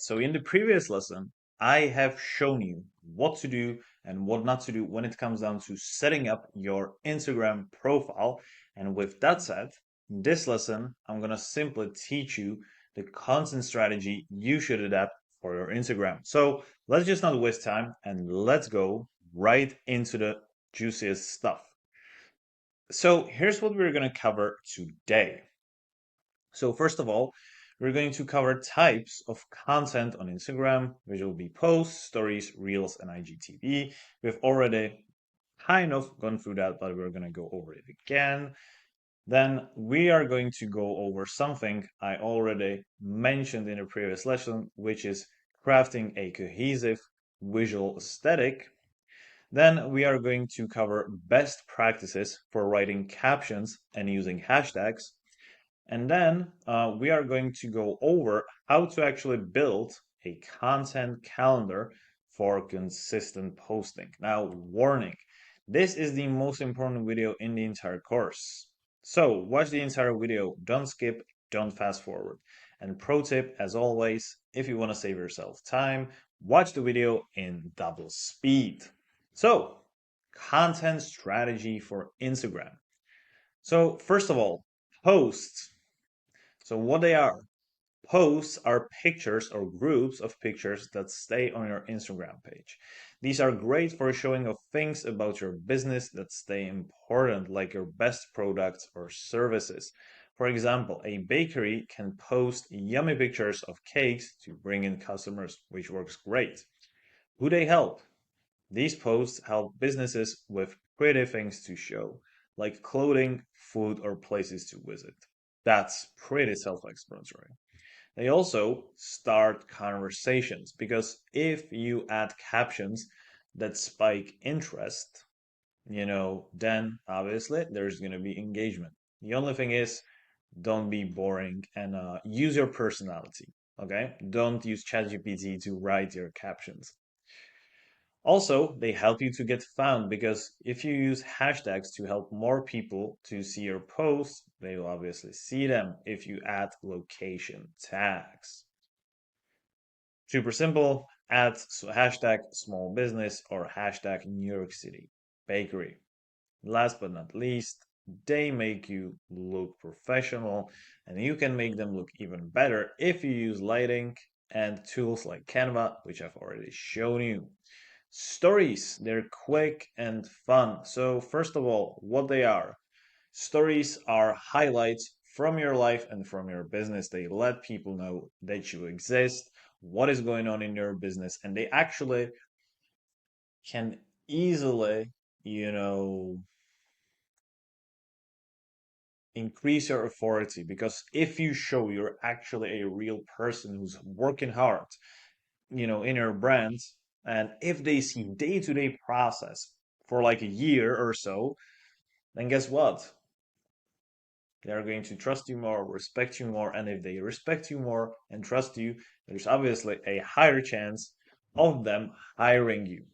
so in the previous lesson, I have shown you what to do and what not to do when it comes down to setting up your Instagram profile. And with that said, in this lesson, I'm going to simply teach you the content strategy you should adapt for your Instagram. So let's just not waste time and let's go right into the juiciest stuff. So here's what we're going to cover today. So first of all, we're going to cover types of content on Instagram, which will be posts, stories, reels, and IGTV. We've already kind of gone through that, but we're going to go over it again. Then we are going to go over something I already mentioned in a previous lesson, which is crafting a cohesive visual aesthetic. Then we are going to cover best practices for writing captions and using hashtags. And then we are going to go over how to actually build a content calendar for consistent posting. Now, warning, this is the most important video in the entire course. So watch the entire video, don't skip, don't fast forward. And pro tip, as always, if you want to save yourself time, watch the video in double speed. So, content strategy for Instagram. So, first of all, posts. So what they are, posts are pictures or groups of pictures that stay on your Instagram page. These are great for showing off things about your business that stay important, like your best products or services. For example, a bakery can post yummy pictures of cakes to bring in customers, which works great. Who they help? These posts help businesses with pretty things to show, like clothing, food, or places to visit. That's pretty self-explanatory. They also start conversations because if you add captions that spike interest, then obviously there's going to be engagement. The only thing is, don't be boring and use your personality. Okay? Don't use ChatGPT to write your captions. Also, they help you to get found because if you use hashtags to help more people to see your posts, they will obviously see them if you add location tags. Super simple, add hashtag small business or hashtag New York City bakery. Last but not least, they make you look professional and you can make them look even better if you use lighting and tools like Canva, which I've already shown you. Stories, they're quick and fun. So, first of all, what they are. Stories are highlights from your life and from your business. They let people know that you exist, what is going on in your business, and they actually can easily, you know, increase your authority because if you show you're actually a real person who's working hard, in your brand, and if they see day-to-day process for like a year or so, then guess what? They're going to trust you more, respect you more, and if they respect you more and trust you, there's obviously a higher chance of them hiring you.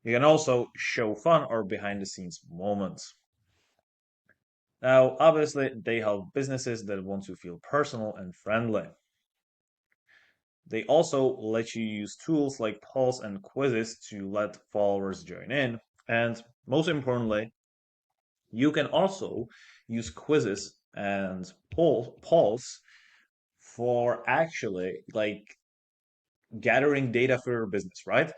You can also show fun or behind the scenes moments. Now, obviously, they help businesses that want to feel personal and friendly. They also let you use tools like polls and quizzes to let followers join in. And most importantly, you can also use quizzes and polls for actually like gathering data for your business, right?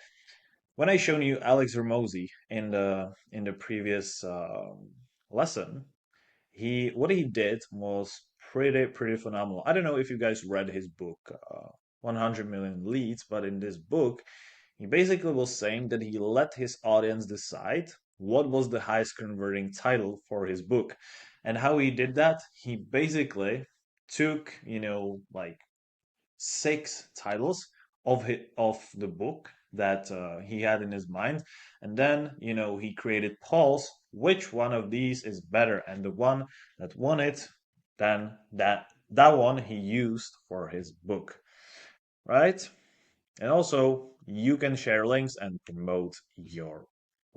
When I shown you Alex Ramosi in the previous lesson, he what he did was pretty phenomenal. I don't know if you guys read his book, 100 Million Leads, but in this book, he basically was saying that he let his audience decide what was the highest converting title for his book. And how he did that, he basically took, like six titles of the book that he had in his mind, and then he created polls. Which one of these is better? And the one that won it, then that one he used for his book, right? And also you can share links and promote your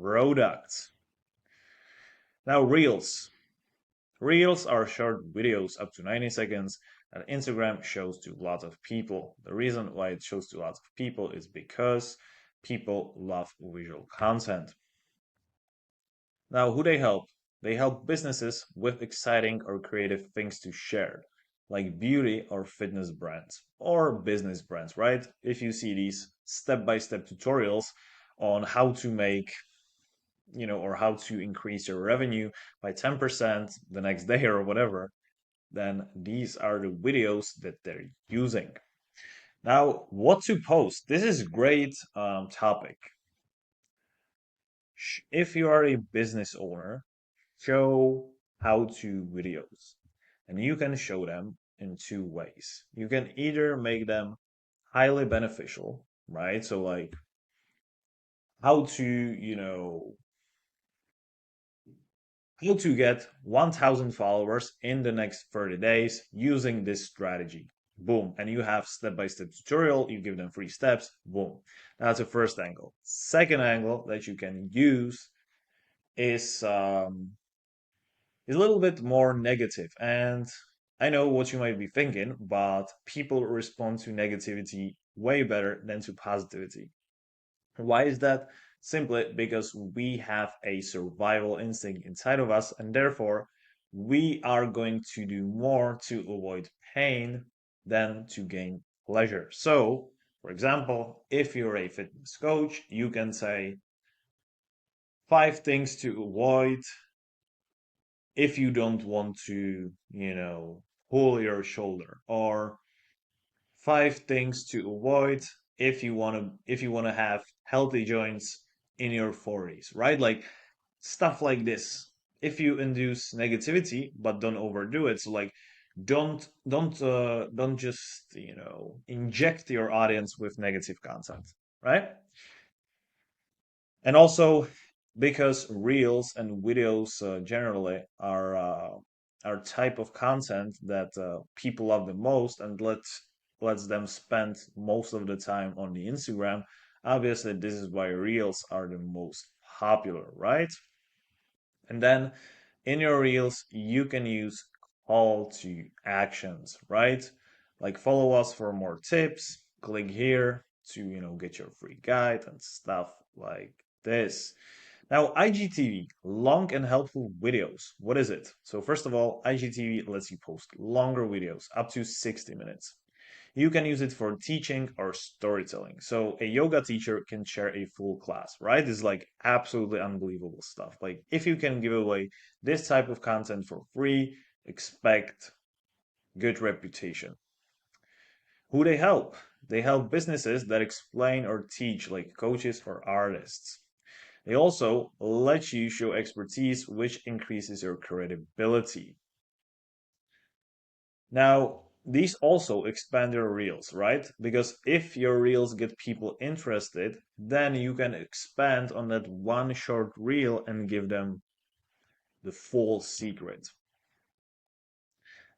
products. Now, reels. Reels are short videos up to 90 seconds And Instagram shows to lots of people. The reason why it shows to lots of people is because people love visual content. Now, who they help? They help businesses with exciting or creative things to share, like beauty or fitness brands or business brands, right? If you see these step-by-step tutorials on how to make, or how to increase your revenue by 10% the next day or whatever, then these are the videos that they're using. Now, what to post? This is a great topic. If you are a business owner, show how to videos. And you can show them in two ways. You can either make them highly beneficial, right? So, like how to, how to get 1,000 followers in the next 30 days using this strategy. Boom. And you have step-by-step tutorial. You give them 3 steps. Boom. That's the first angle. Second angle that you can use is a little bit more negative. And I know what you might be thinking, but people respond to negativity way better than to positivity. Why is that? Simply because we have a survival instinct inside of us, and therefore we are going to do more to avoid pain than to gain pleasure. So, for example, if you're a fitness coach, you can say 5 things to avoid if you don't want to, pull your shoulder, or 5 things to avoid if you want to have healthy joints in your 40s, right? Like stuff like this. If you induce negativity but don't overdo it, so like don't just inject your audience with negative content, right? And also because reels and videos generally are type of content that people love the most and lets them spend most of the time on the Instagram. Obviously, this is why reels are the most popular, right? And then in your reels, you can use call to actions, right? Like follow us for more tips, click here to, get your free guide and stuff like this. Now, IGTV, long and helpful videos. What is it? So first of all, IGTV lets you post longer videos, up to 60 minutes. You can use it for teaching or storytelling. So a yoga teacher can share a full class, right? It's like absolutely unbelievable stuff. Like if you can give away this type of content for free, expect good reputation. Who they help? They help businesses that explain or teach, like coaches or artists. They also let you show expertise, which increases your credibility. Now, these also expand your reels, right? Because if your reels get people interested, then you can expand on that one short reel and give them the full secret.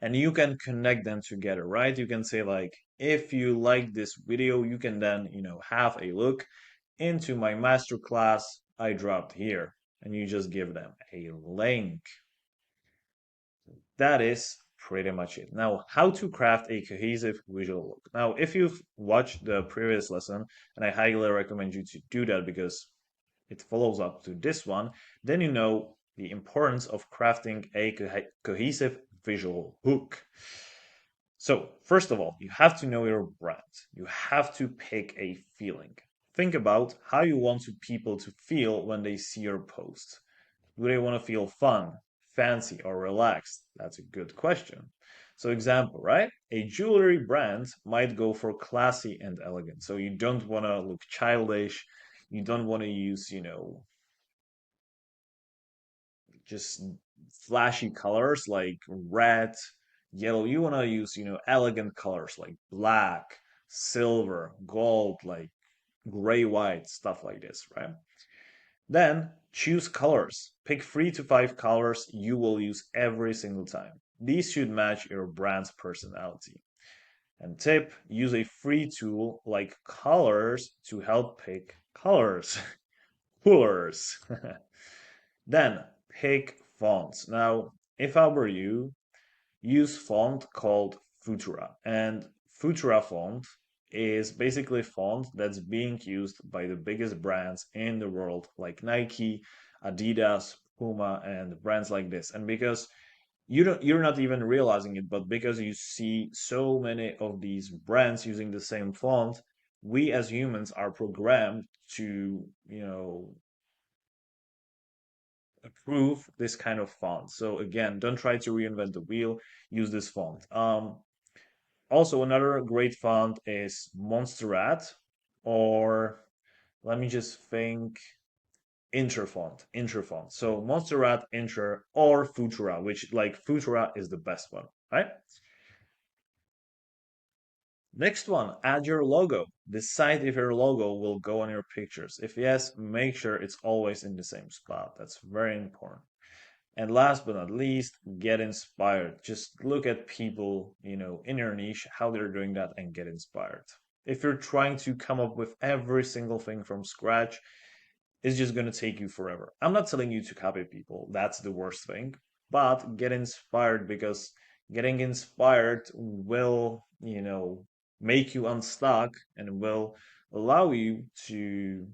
And you can connect them together, right? You can say like, if you like this video, you can then, have a look into my masterclass I dropped here. And you just give them a link. That is pretty much it. Now, how to craft a cohesive visual look. Now, if you've watched the previous lesson, and I highly recommend you to do that because it follows up to this one, then you know the importance of crafting a cohesive visual hook. So, first of all, you have to know your brand. You have to pick a feeling. Think about how you want people to feel when they see your post. Do they want to feel fun, fancy, or relaxed? That's a good question. So, example, right? A jewelry brand might go for classy and elegant. So, you don't want to look childish. You don't want to use, just flashy colors like red, yellow. You want to use, elegant colors like black, silver, gold, like gray, white, stuff like this, right? Then choose colors. Pick 3 to 5 colors you will use every single time. These should match your brand's personality. And tip, use a free tool like colors to help pick colors. Colors. Then pick fonts. Now, if I were you, use font called Futura. And Futura font is basically a font that's being used by the biggest brands in the world, like Nike, Adidas, Puma, and brands like this. And because you're not even realizing it, but because you see so many of these brands using the same font, we as humans are programmed to, approve this kind of font. So again, don't try to reinvent the wheel, use this font. Also, another great font is Montserrat, or let me just think, Interfont. So Montserrat, Inter, or Futura, which like Futura is the best one, right? Next one, add your logo. Decide if your logo will go on your pictures. If yes, make sure it's always in the same spot. That's very important. And last but not least, get inspired. Just look at people, in your niche, how they're doing that and get inspired. If you're trying to come up with every single thing from scratch, it's just going to take you forever. I'm not telling you to copy people, that's the worst thing, but get inspired because getting inspired will, make you unstuck and will allow you to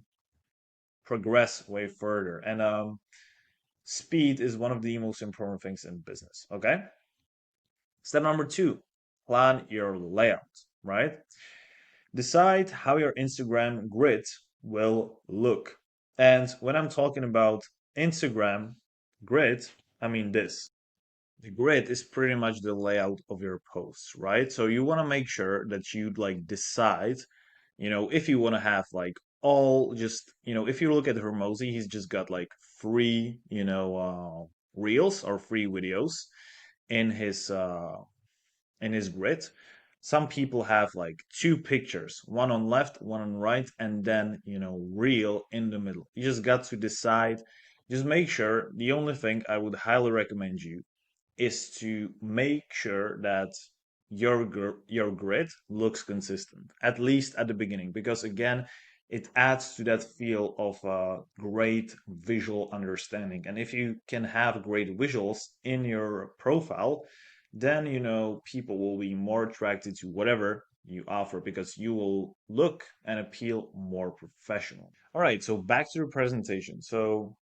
progress way further. And speed is one of the most important things in business. Okay. Step number two, plan your layout, right? Decide how your Instagram grid will look. And when I'm talking about Instagram grid, I mean this. The grid is pretty much the layout of your posts, right? So you want to make sure that you like decide, if you want to have like all just, if you look at Hermosi, he's just got like free, reels or free videos in his grid. Some people have like two pictures, one on left, one on right, and then, reel in the middle. You just got to decide. Just make sure. The only thing I would highly recommend you is to make sure that your grid looks consistent, at least at the beginning, because again, it adds to that feel of great visual understanding. And if you can have great visuals in your profile, then people will be more attracted to whatever you offer because you will look and appeal more professional. All right, so back to the presentation. So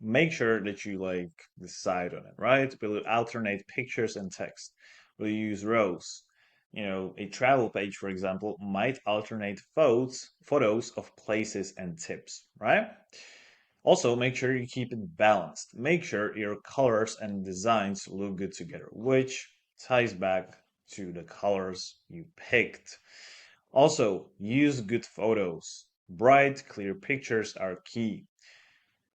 make sure that you like decide on it, right? Will you alternate pictures and text? Will you use rows? A travel page, for example, might alternate photos of places and tips, right? Also, make sure you keep it balanced. Make sure your colors and designs look good together, which ties back to the colors you picked. Also, use good photos. Bright, clear pictures are key.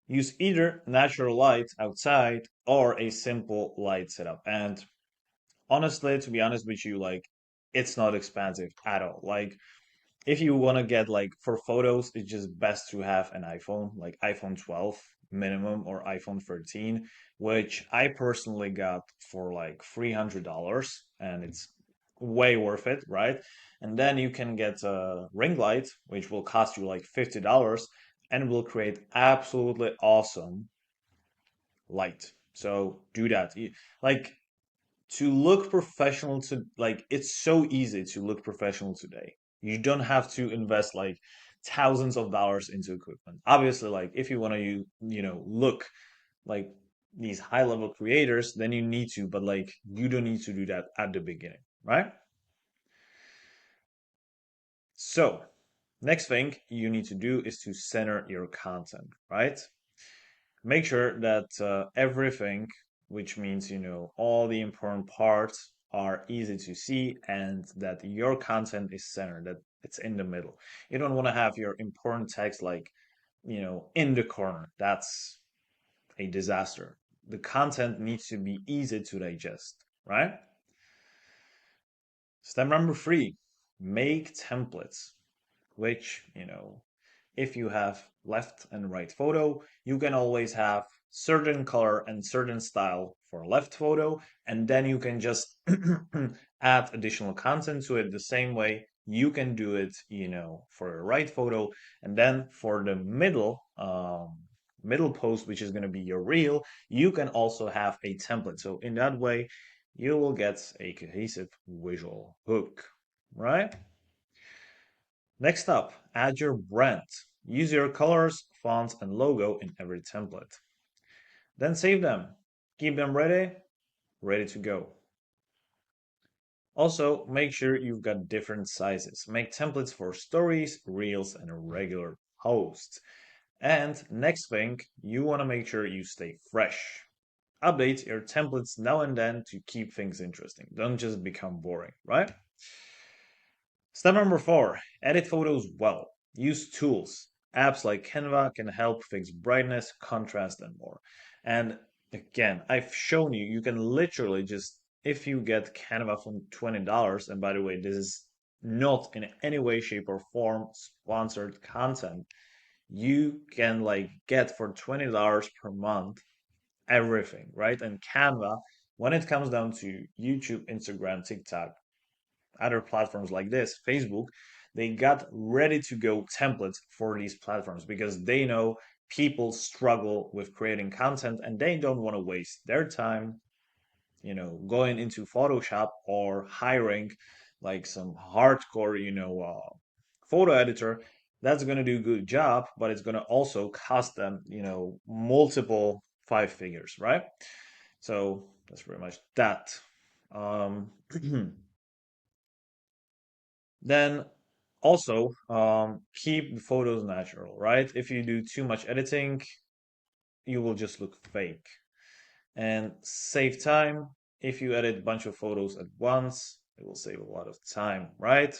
Use either natural light outside or a simple light setup. And honestly, to be honest with you, like it's not expensive at all. Like if you want to get like for photos, it's just best to have an iPhone, like iPhone 12 minimum or iPhone 13, which I personally got for like $300 and it's way worth it, right? And then you can get a ring light, which will cost you like $50 and will create absolutely awesome light. So do that. Like to look professional to like it's so easy to look professional today. You don't have to invest like thousands of dollars into equipment. Obviously, like if you want to look like these high level creators, then you need to, but like you don't need to do that at the beginning, right? So, next thing you need to do is to center your content, right? Make sure that everything, which means, all the important parts are easy to see and that your content is centered, that it's in the middle. You don't want to have your important text like, in the corner. That's a disaster. The content needs to be easy to digest, right? Step number three, make templates, which, if you have left and right photo, you can always have certain color and certain style for left photo, and then you can just add additional content to it the same way you can do it, for a right photo, and then for the middle post, which is going to be your reel, you can also have a template. So in that way, you will get a cohesive visual hook, right? Next up, add your brand. Use your colors, fonts, and logo in every template. Then save them. Keep them ready to go. Also, make sure you've got different sizes. Make templates for stories, reels, and regular posts. And next thing, you want to make sure you stay fresh. Update your templates now and then to keep things interesting. Don't just become boring, right? Step number four, edit photos well. Use tools. Apps like Canva can help fix brightness, contrast, and more. And again, I've shown you, you can literally just, if you get Canva for $20, and by the way, this is not in any way, shape, or form sponsored content, you can like get for $20 per month everything, right? And Canva, when it comes down to YouTube, Instagram, TikTok, other platforms like this, Facebook, they got ready to go templates for these platforms because they know people struggle with creating content and they don't want to waste their time, going into Photoshop or hiring like some hardcore, photo editor that's going to do a good job, but it's going to also cost them, multiple five figures, right? So that's pretty much that. Um, Then also keep the photos natural, right? If you do too much editing, you will just look fake. And save time. If you edit a bunch of photos at once, it will save a lot of time, right?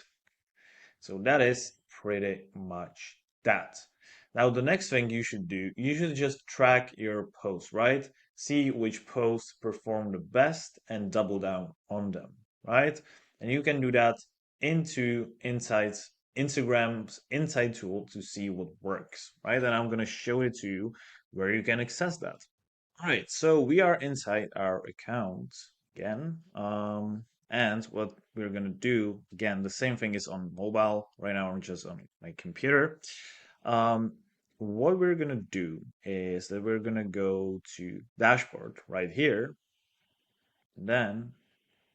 So that is pretty much that. Now, the next thing you should do, you should just track your posts, right? See which posts perform the best and double down on them, right? And you can do that into Insights, Instagram's Insight tool to see what works, right? And I'm going to show it to you where you can access that. All right, so we are inside our account again. And what we're gonna do, again, the same thing is on mobile. Right now I'm just on my computer. Um, what we're gonna do is that we're gonna go to dashboard right here. Then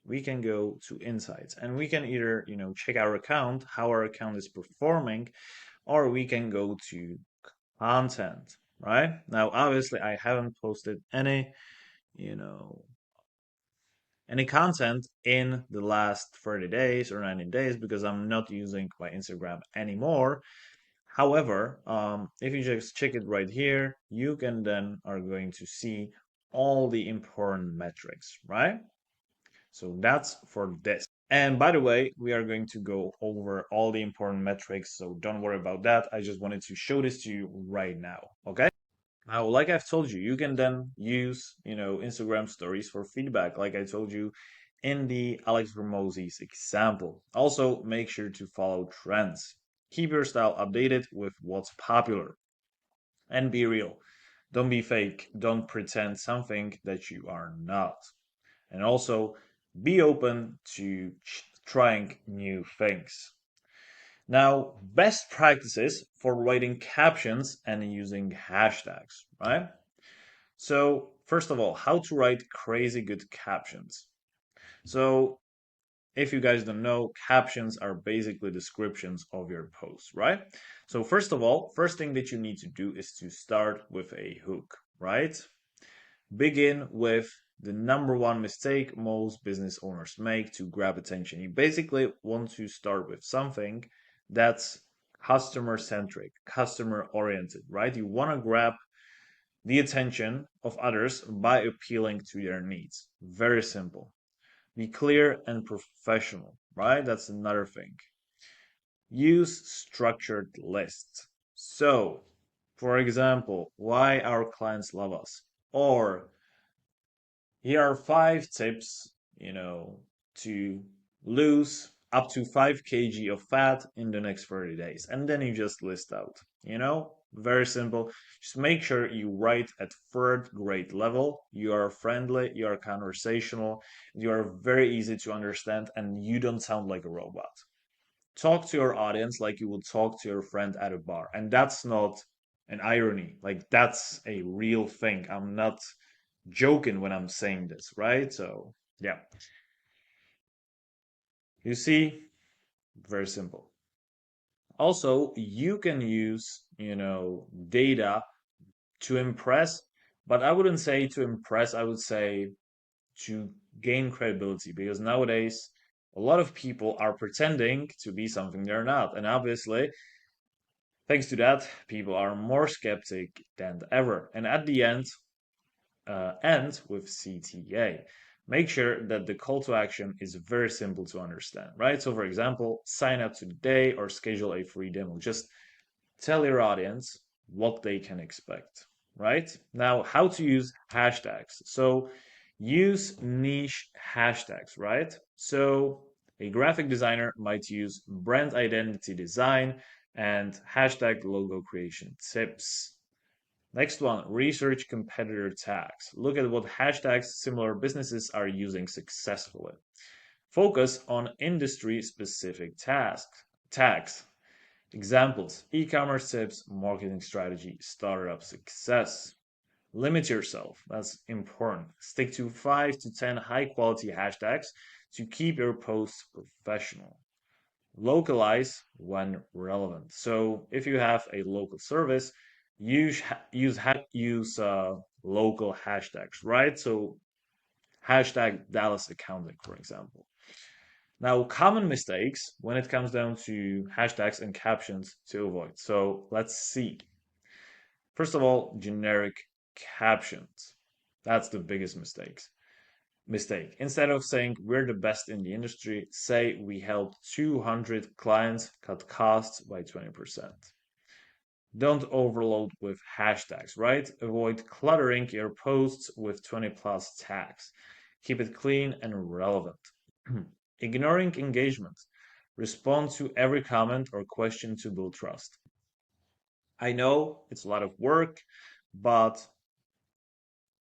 we can go to insights and we can either, check our account, how our account is performing, or we can go to content, right? Now, obviously I haven't posted you know, any content in the last 30 days or 90 days because I'm not using my Instagram anymore. However, if you just check it right here, you can then are going to see all the important metrics, right? So that's for this. And by the way, we are going to go over all the important metrics, so don't worry about that. I just wanted to show this to you right now, okay? Now, like I've told you, you can then use, Instagram stories for feedback, like I told you in the Alex Ramosey's example. Also, make sure to follow trends. Keep your style updated with what's popular and be real. Don't be fake. Don't pretend something that you are not. And also, be open to trying new things. Now, best practices for writing captions and using hashtags, right? So, first of all, how to write crazy good captions. So, if you guys don't know, captions are basically descriptions of your post, right? So, first of all, first thing that you need to do is to start with a hook, right? Begin with the number one mistake most business owners make to grab attention. You basically want to start with something that's customer centric, customer oriented, right? You want to grab the attention of others by appealing to their needs. Very simple. Be clear and professional, right? That's another thing. Use structured lists. So, for example, why our clients love us, or here are 5 tips, to lose up to 5 kg of fat in the next 30 days. And then you just list out, very simple. Just make sure you write at third grade level. You are friendly, you are conversational, you are very easy to understand, and you don't sound like a robot. Talk to your audience like you would talk to your friend at a bar. And that's not an irony. Like, that's a real thing. I'm not joking when I'm saying this, right? So Yeah. You see, very simple. Also, you can use, data to impress, but I wouldn't say to impress, I would say to gain credibility because nowadays a lot of people are pretending to be something they're not. And obviously, thanks to that, people are more skeptic than ever. And at the end with CTA. Make sure that the call to action is very simple to understand, right? So, for example, sign up today or schedule a free demo. Just tell your audience what they can expect, right? Now, how to use hashtags. So, use niche hashtags, right? So, a graphic designer might use brand identity design and hashtag logo creation tips. Next one, research competitor tags. Look at what hashtags similar businesses are using successfully. Focus on industry specific tags. Examples, e-commerce tips, marketing strategy, startup success. Limit yourself. That's important. Stick to 5 to 10 high quality hashtags to keep your posts professional. Localize when relevant. So if you have a local service, use local hashtags, right? So hashtag Dallas accounting, for example. Now, common mistakes when it comes down to hashtags and captions to avoid. So let's see. First of all, generic captions. That's the biggest mistake. Instead of saying we're the best in the industry, say we helped 200 clients cut costs by 20%. Don't overload with hashtags, right? Avoid cluttering your posts with 20 plus tags. Keep it clean and relevant. Ignoring engagement. Respond to every comment or question to build trust. I know it's a lot of work, but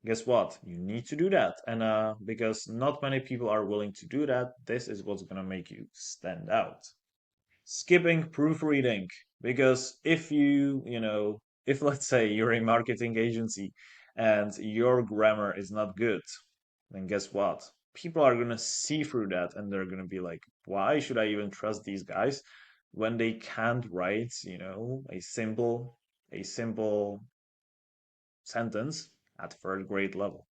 guess what? You need to do that. And because not many people are willing to do that, this is what's going to make you stand out. Skipping proofreading. Because if let's say you're a marketing agency and your grammar is not good, then guess what? People are going to see through that and they're going to be like, why should I even trust these guys when they can't write, a simple sentence at third grade level.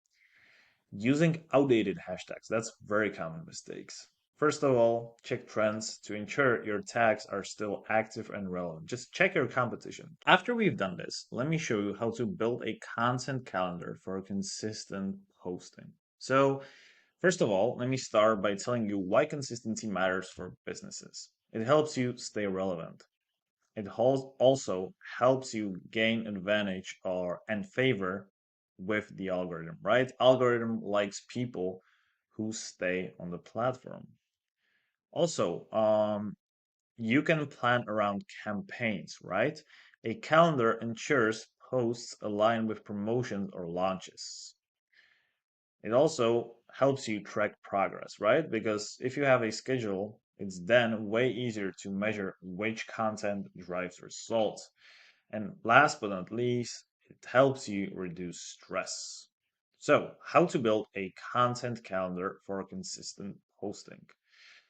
Using outdated hashtags, that's very common mistakes. First of all, check trends to ensure your tags are still active and relevant. Just check your competition. After we've done this, let me show you how to build a content calendar for consistent posting. So, first of all, let me start by telling you why consistency matters for businesses. It helps you stay relevant. It also helps you gain advantage or and favor with the algorithm, right? Algorithm likes people who stay on the platform. Also, you can plan around campaigns, right? A calendar ensures posts align with promotions or launches. It also helps you track progress, right? Because if you have a schedule, it's then way easier to measure which content drives results. And last but not least, it helps you reduce stress. So, how to build a content calendar for consistent posting.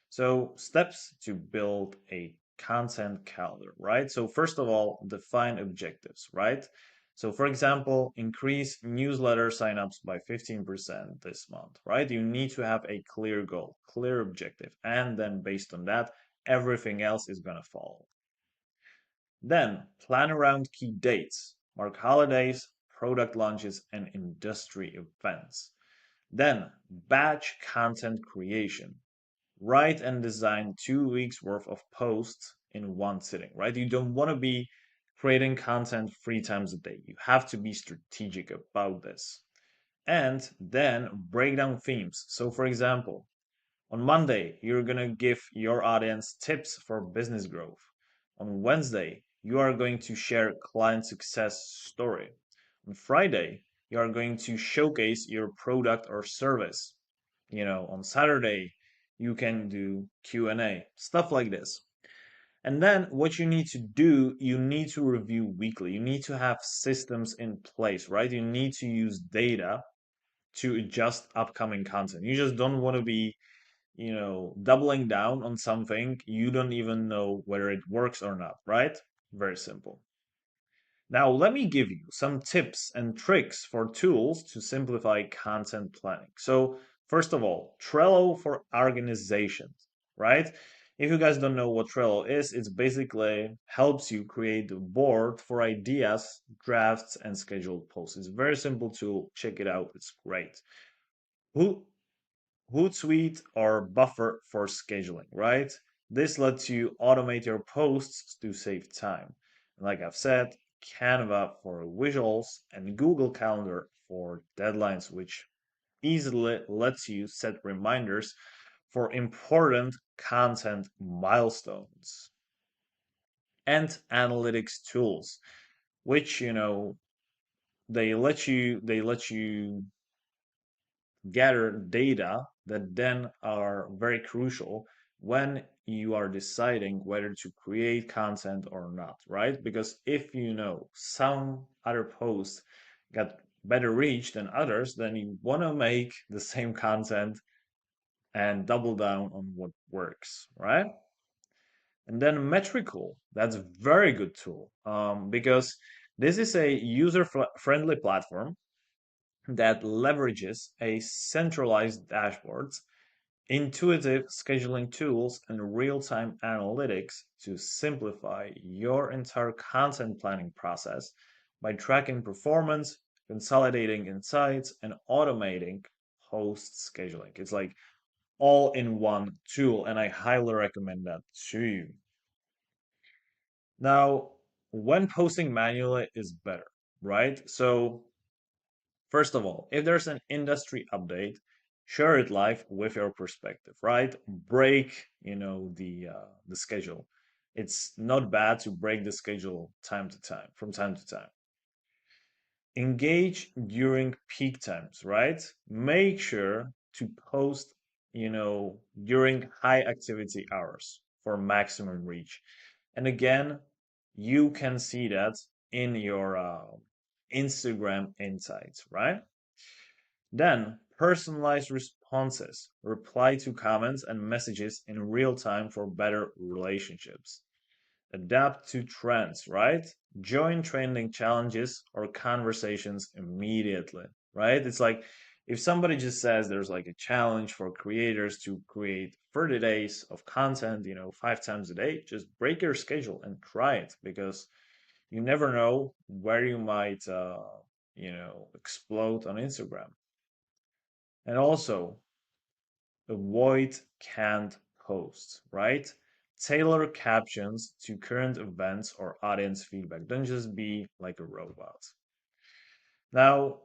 So, steps to build a content calendar, right? So, first of all, define objectives, right? So, for example, increase newsletter signups by 15% this month, right? You need to have a clear goal, clear objective, and then based on that, everything else is going to follow. Then, plan around key dates, mark holidays, product launches, and industry events. Then, batch content creation. Write and design 2 weeks worth of posts in one sitting, right? You don't want to be creating content 3 times a day. You have to be strategic about this. And then break down themes. So, for example, on Monday, you're going to give your audience tips for business growth. On Wednesday, you are going to share client success story. On Friday, you are going to showcase your product or service. On Saturday, you can do Q&A, stuff like this. And then what you need to do, you need to review weekly. You need to have systems in place, right? You need to use data to adjust upcoming content. You just don't want to be, doubling down on something you don't even know whether it works or not, right? Very simple. Now, let me give you some tips and tricks for tools to simplify content planning. So, first of all, Trello for organization, right? If you guys don't know what Trello is, it's basically helps you create a board for ideas, drafts, and scheduled posts. It's a very simple tool. Check it out. It's great. Who Hootsuite or Buffer for scheduling, right? This lets you automate your posts to save time. And like I've said, Canva for visuals and Google Calendar for deadlines, which easily lets you set reminders for important content milestones. And analytics tools, which they let you gather data that then are very crucial when you are deciding whether to create content or not, right? Because if you know some other posts got better reach than others, then you want to make the same content and double down on what works, right? And then Metrical, that's a very good tool because this is a user-friendly platform that leverages a centralized dashboards, intuitive scheduling tools, and real-time analytics to simplify your entire content planning process by tracking performance, consolidating insights, and automating post scheduling. It's like all in one tool, and I highly recommend that to you. Now, when posting manually is better, right? So first of all, if there's an industry update, share it live with your perspective, right? Break, the schedule. It's not bad to break the schedule from time to time. Engage during peak times, right? Make sure to post, during high activity hours for maximum reach. And again, you can see that in your Instagram insights, right? Then, personalized responses. Reply to comments and messages in real time for better relationships. Adapt to trends, right? Join trending challenges or conversations immediately, right? It's like if somebody just says there's like a challenge for creators to create 30 days of content, 5 times a day, just break your schedule and try it because you never know where you might, explode on Instagram. And also, avoid canned posts, right? Tailor captions to current events or audience feedback. Don't just be like a robot. Now,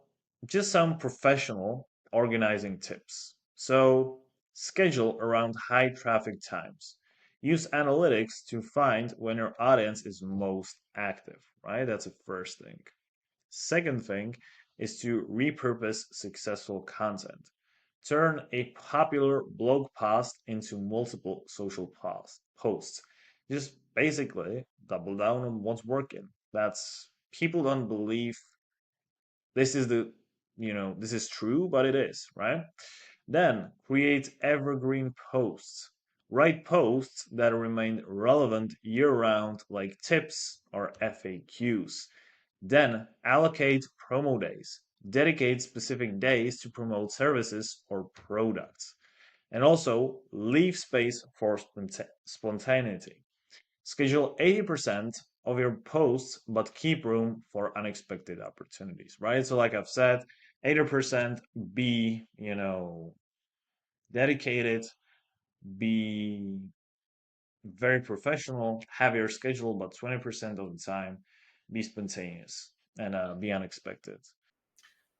just some professional organizing tips. So, schedule around high traffic times. Use analytics to find when your audience is most active, right? That's the first thing. Second thing is to repurpose successful content. Turn a popular blog post into multiple social posts. Just basically double down on what's working. That's people don't believe this is this is true, but it is, right? Then create evergreen posts. Write posts that remain relevant year round, like tips or FAQs. Then allocate promo days. Dedicate specific days to promote services or products. And also leave space for spontaneity. Schedule 80% of your posts, but keep room for unexpected opportunities, right? So, like I've said, 80% be, dedicated, be very professional, have your schedule, but 20% of the time be spontaneous and be unexpected.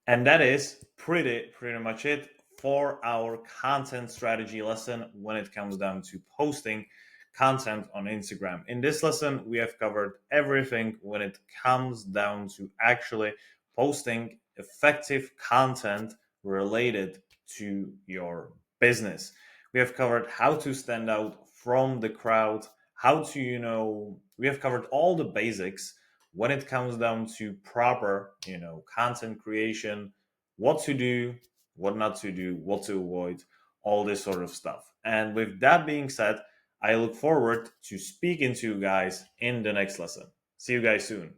And that is pretty much it for our content strategy lesson when it comes down to posting content on Instagram. In this lesson, we have covered everything when it comes down to actually posting effective content related to your business. We have covered how to stand out from the crowd, how to, we have covered all the basics when it comes down to proper, content creation, what to do, what not to do, what to avoid, all this sort of stuff. And with that being said, I look forward to speaking to you guys in the next lesson. See you guys soon.